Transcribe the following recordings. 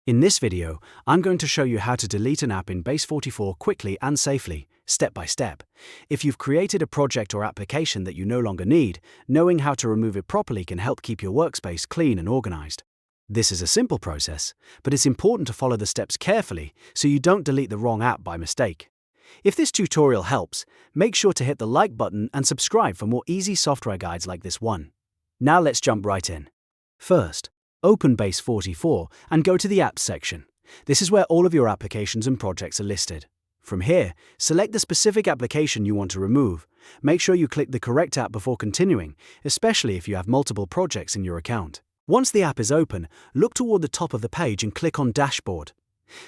In this video, I'm going to show you how to delete an app in Base44 quickly and safely, step by step. If you've created a project or application that you no longer need, knowing how to remove it properly can help keep your workspace clean and organized. This is a simple process, but it's important to follow the steps carefully so you don't delete the wrong app by mistake. If this tutorial helps, make sure to hit the like button and subscribe for more easy software guides like this one. Now let's jump right in. First, open Base44 and go to the Apps section. This is where all of your applications and projects are listed. From here, select the specific application you want to remove. Make sure you click the correct app before continuing, especially if you have multiple projects in your account. Once the app is open, look toward the top of the page and click on Dashboard.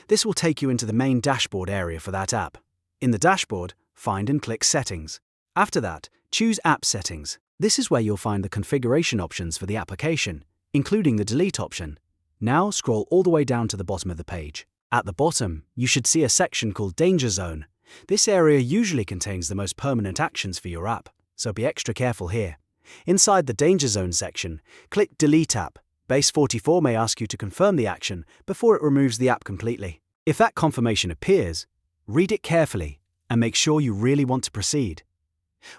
This will take you into the main dashboard area for that app. In the dashboard, find and click Settings. After that, choose App Settings. This is where you'll find the configuration options for the application, including the delete option. Now scroll all the way down to the bottom of the page. At the bottom, you should see a section called Danger Zone. This area usually contains the most permanent actions for your app, so be extra careful here. Inside the Danger Zone section, click Delete App. Base44 may ask you to confirm the action before it removes the app completely. If that confirmation appears, read it carefully and make sure you really want to proceed.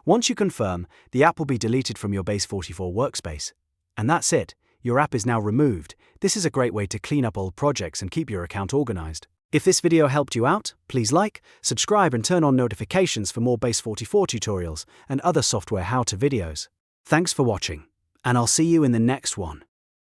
Once you confirm, the app will be deleted from your Base44 workspace. And that's it. Your app is now removed. This is a great way to clean up old projects and keep your account organized. If this video helped you out, please like, subscribe and turn on notifications for more Base44 tutorials and other software how-to videos. Thanks for watching, and I'll see you in the next one.